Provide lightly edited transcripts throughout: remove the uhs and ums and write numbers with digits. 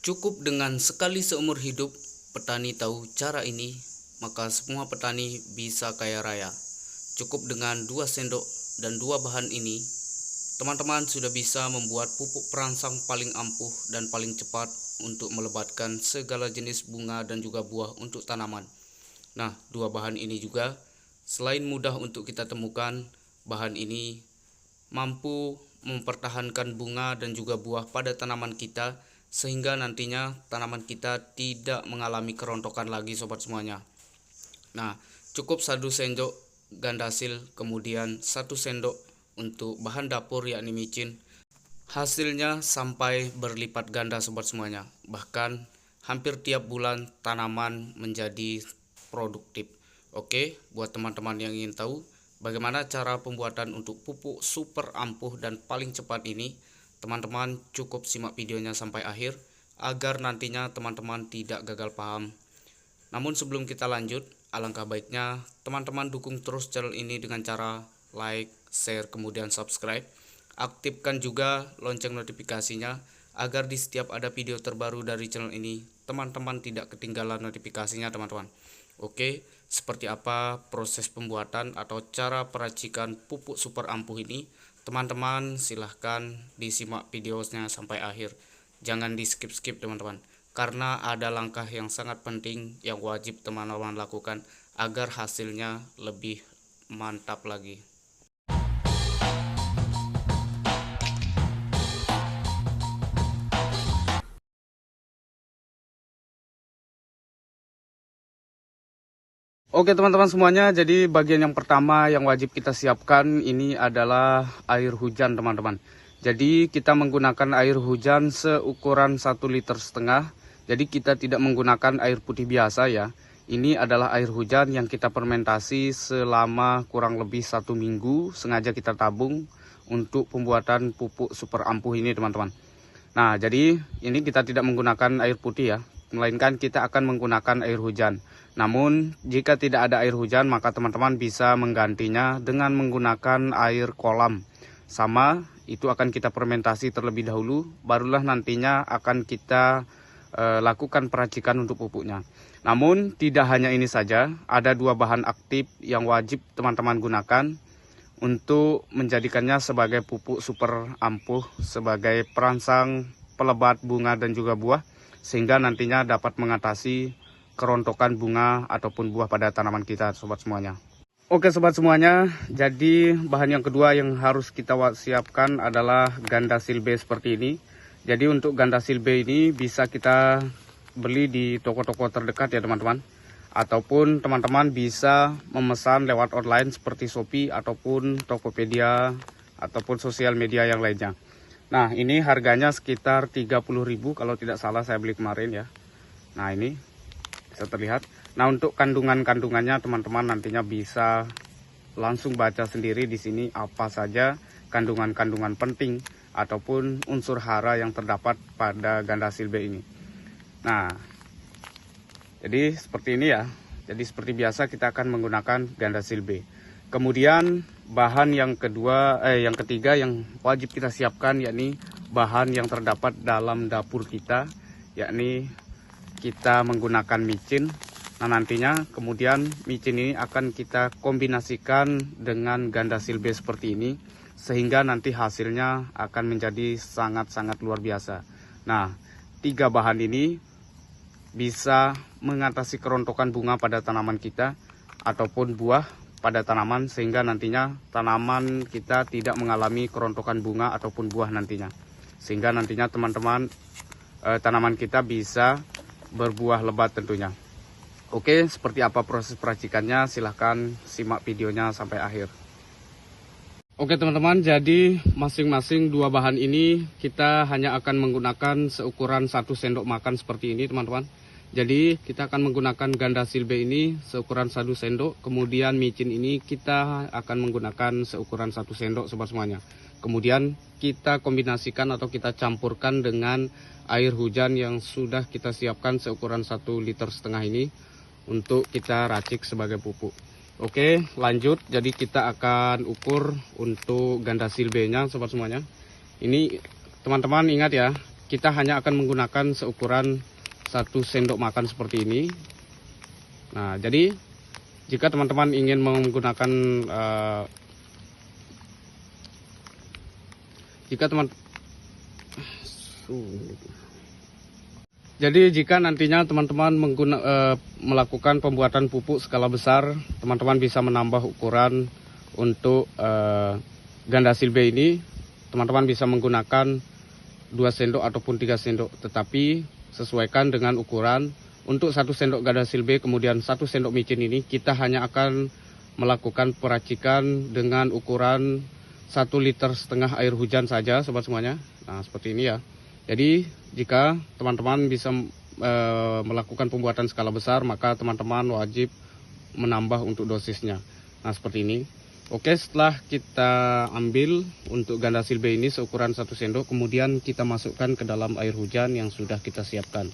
Cukup dengan sekali seumur hidup petani tahu cara ini, maka semua petani bisa kaya raya. Cukup dengan 2 sendok dan 2 bahan ini, teman-teman sudah bisa membuat pupuk perangsang paling ampuh dan paling cepat untuk melebatkan segala jenis bunga dan juga buah untuk tanaman. Nah, 2 bahan ini juga selain mudah untuk kita temukan, bahan ini mampu mempertahankan bunga dan juga buah pada tanaman kita, sehingga nantinya tanaman kita tidak mengalami kerontokan lagi sobat semuanya. Nah, cukup 1 sendok gandasil, kemudian 1 sendok untuk bahan dapur yakni micin. Hasilnya sampai berlipat ganda sobat semuanya. Bahkan hampir tiap bulan tanaman menjadi produktif. Oke, buat teman-teman yang ingin tahu bagaimana cara pembuatan untuk pupuk super ampuh dan paling cepat ini, teman-teman cukup simak videonya sampai akhir agar nantinya teman-teman tidak gagal paham. Namun sebelum kita lanjut, alangkah baiknya teman-teman dukung terus channel ini dengan cara like, share, kemudian subscribe. Aktifkan juga lonceng notifikasinya agar di setiap ada video terbaru dari channel ini, teman-teman tidak ketinggalan notifikasinya teman-teman. Oke, seperti apa proses pembuatan atau cara peracikan pupuk super ampuh ini? Teman-teman silahkan disimak videonya sampai akhir. Jangan di skip-skip teman-teman, karena ada langkah yang sangat penting yang wajib teman-teman lakukan agar hasilnya lebih mantap lagi. Oke teman-teman semuanya, jadi bagian yang pertama yang wajib kita siapkan ini adalah air hujan teman-teman. Jadi kita menggunakan air hujan seukuran 1,5 liter. Jadi kita tidak menggunakan air putih biasa ya. Ini adalah air hujan yang kita fermentasi selama kurang lebih 1 minggu. Sengaja kita tabung untuk pembuatan pupuk super ampuh ini teman-teman. Nah, jadi ini kita tidak menggunakan air putih ya, melainkan kita akan menggunakan air hujan. Namun jika tidak ada air hujan, maka teman-teman bisa menggantinya dengan menggunakan air kolam. Sama, itu akan kita fermentasi terlebih dahulu, barulah nantinya akan kita lakukan peracikan untuk pupuknya. Namun tidak hanya ini saja, ada 2 bahan aktif yang wajib teman-teman gunakan untuk menjadikannya sebagai pupuk super ampuh, sebagai perangsang, pelebat bunga dan juga buah, sehingga nantinya dapat mengatasi kerontokan bunga ataupun buah pada tanaman kita sobat semuanya. Oke sobat semuanya, jadi bahan yang kedua yang harus kita siapkan adalah gandasil B seperti ini. Jadi untuk gandasil B ini bisa kita beli di toko-toko terdekat ya teman-teman, ataupun teman-teman bisa memesan lewat online seperti Shopee ataupun Tokopedia ataupun sosial media yang lainnya. Nah, ini harganya sekitar 30.000 kalau tidak salah saya beli kemarin ya. Nah, ini bisa terlihat. Nah, untuk kandungannya teman-teman nantinya bisa langsung baca sendiri di sini apa saja kandungan-kandungan penting ataupun unsur hara yang terdapat pada gandasil B ini. Nah, jadi seperti ini ya. Jadi seperti biasa kita akan menggunakan gandasil B. Kemudian bahan yang ketiga yang wajib kita siapkan yakni bahan yang terdapat dalam dapur kita, yakni kita menggunakan micin. Nah, nantinya kemudian micin ini akan kita kombinasikan dengan gandasil B seperti ini, sehingga nanti hasilnya akan menjadi sangat-sangat luar biasa. Nah, 3 bahan ini bisa mengatasi kerontokan bunga pada tanaman kita ataupun buah pada tanaman, sehingga nantinya tanaman kita tidak mengalami kerontokan bunga ataupun buah nantinya, sehingga nantinya teman-teman tanaman kita bisa berbuah lebat tentunya. Oke, seperti apa proses peracikannya, silahkan simak videonya sampai akhir. Oke teman-teman, jadi masing-masing 2 bahan ini kita hanya akan menggunakan seukuran 1 sendok makan seperti ini teman-teman. Jadi kita akan menggunakan gandasil B ini seukuran 1 sendok, kemudian micin ini kita akan menggunakan seukuran 1 sendok sobat semuanya. Kemudian kita kombinasikan atau kita campurkan dengan air hujan yang sudah kita siapkan seukuran 1,5 liter ini untuk kita racik sebagai pupuk. Oke, lanjut. Jadi kita akan ukur untuk gandasil B nya sobat semuanya. Ini teman-teman ingat ya, kita hanya akan menggunakan seukuran 1 sendok makan seperti ini. Nah, jadi jika teman-teman ingin menggunakan jika nantinya teman-teman melakukan pembuatan pupuk skala besar, teman-teman bisa menambah ukuran untuk Gandasil B ini. Teman-teman bisa menggunakan 2 sendok ataupun 3 sendok, tetapi sesuaikan dengan ukuran. Untuk 1 sendok Gandasil B kemudian 1 sendok micin ini, kita hanya akan melakukan peracikan dengan ukuran 1,5 liter air hujan saja sobat semuanya. Nah, seperti ini ya. Jadi jika teman-teman bisa melakukan pembuatan skala besar, maka teman-teman wajib menambah untuk dosisnya. Nah, seperti ini. Oke, setelah kita ambil untuk Gandasil B ini seukuran 1 sendok, kemudian kita masukkan ke dalam air hujan yang sudah kita siapkan.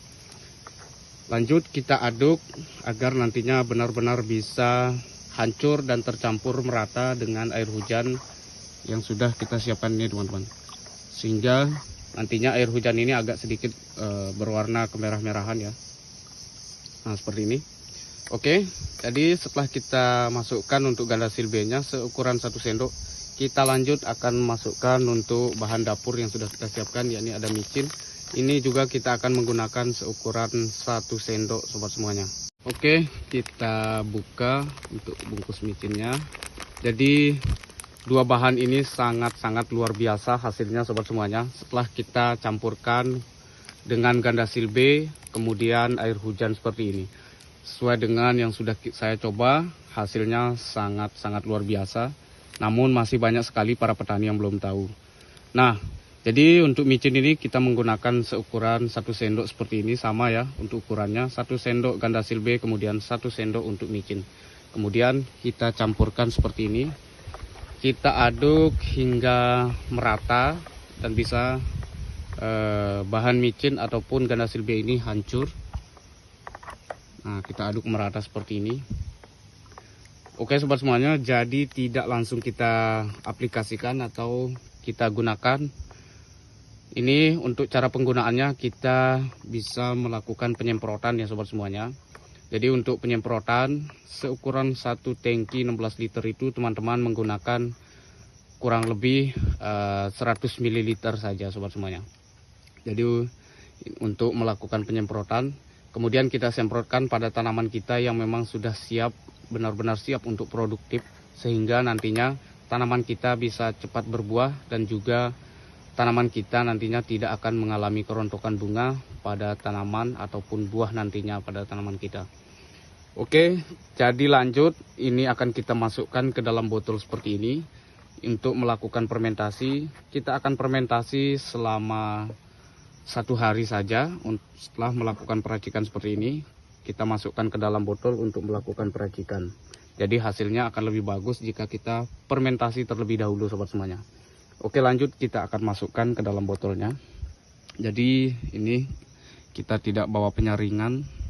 Lanjut kita aduk agar nantinya benar-benar bisa hancur dan tercampur merata dengan air hujan yang sudah kita siapkan ini teman-teman. Sehingga nantinya air hujan ini agak sedikit berwarna kemerah-merahan ya. Nah, seperti ini. Oke, jadi setelah kita masukkan untuk Gandasil B nya seukuran 1 sendok, kita lanjut akan masukkan untuk bahan dapur yang sudah kita siapkan, yakni ada micin. Ini juga kita akan menggunakan seukuran 1 sendok sobat semuanya. Oke, kita buka untuk bungkus micinnya. Jadi 2 bahan ini sangat-sangat luar biasa hasilnya sobat semuanya. Setelah kita campurkan dengan Gandasil B, kemudian air hujan seperti ini. Sesuai dengan yang sudah saya coba, hasilnya sangat-sangat luar biasa. Namun masih banyak sekali para petani yang belum tahu. Nah, jadi untuk micin ini kita menggunakan seukuran 1 sendok seperti ini, sama ya untuk ukurannya. 1 sendok Gandasil B, kemudian 1 sendok untuk micin. Kemudian kita campurkan seperti ini. Kita aduk hingga merata dan bisa bahan micin ataupun Gandasil B ini hancur. Nah, kita aduk merata seperti ini. Oke sobat semuanya, jadi tidak langsung kita aplikasikan atau kita gunakan. Ini untuk cara penggunaannya kita bisa melakukan penyemprotan ya sobat semuanya. Jadi untuk penyemprotan seukuran 1 tangki 16 liter itu teman-teman menggunakan kurang lebih 100 ml saja sobat semuanya. Jadi untuk melakukan penyemprotan, kemudian kita semprotkan pada tanaman kita yang memang sudah siap, benar-benar siap untuk produktif, sehingga nantinya tanaman kita bisa cepat berbuah dan juga tanaman kita nantinya tidak akan mengalami kerontokan bunga pada tanaman ataupun buah nantinya pada tanaman kita. Oke, jadi lanjut, ini akan kita masukkan ke dalam botol seperti ini. Untuk melakukan fermentasi, kita akan fermentasi selama 1 hari saja. Setelah melakukan peracikan seperti ini, kita masukkan ke dalam botol untuk melakukan peracikan. Jadi hasilnya akan lebih bagus jika kita fermentasi terlebih dahulu sobat semuanya. Oke, lanjut kita akan masukkan ke dalam botolnya. Jadi ini kita tidak bawa penyaringan.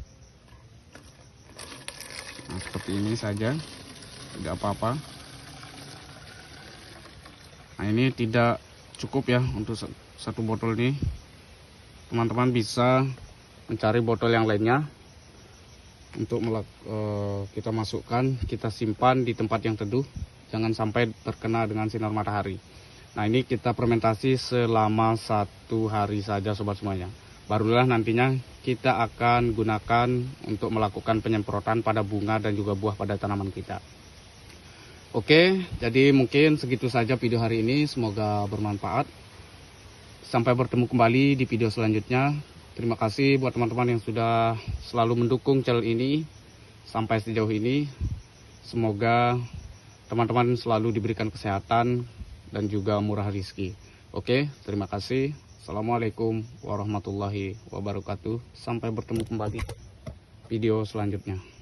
Nah, seperti ini saja, tidak apa-apa. Nah, ini tidak cukup ya untuk 1 botol ini. Teman-teman bisa mencari botol yang lainnya untuk kita masukkan, kita simpan di tempat yang teduh, jangan sampai terkena dengan sinar matahari. Nah, ini kita fermentasi selama 1 hari saja sobat semuanya. Barulah nantinya kita akan gunakan untuk melakukan penyemprotan pada bunga dan juga buah pada tanaman kita. Oke, jadi mungkin segitu saja video hari ini, semoga bermanfaat. Sampai bertemu kembali di video selanjutnya. Terima kasih buat teman-teman yang sudah selalu mendukung channel ini sampai sejauh ini. Semoga teman-teman selalu diberikan kesehatan dan juga murah rezeki. Oke, terima kasih. Assalamualaikum warahmatullahi wabarakatuh. Sampai bertemu kembali video selanjutnya.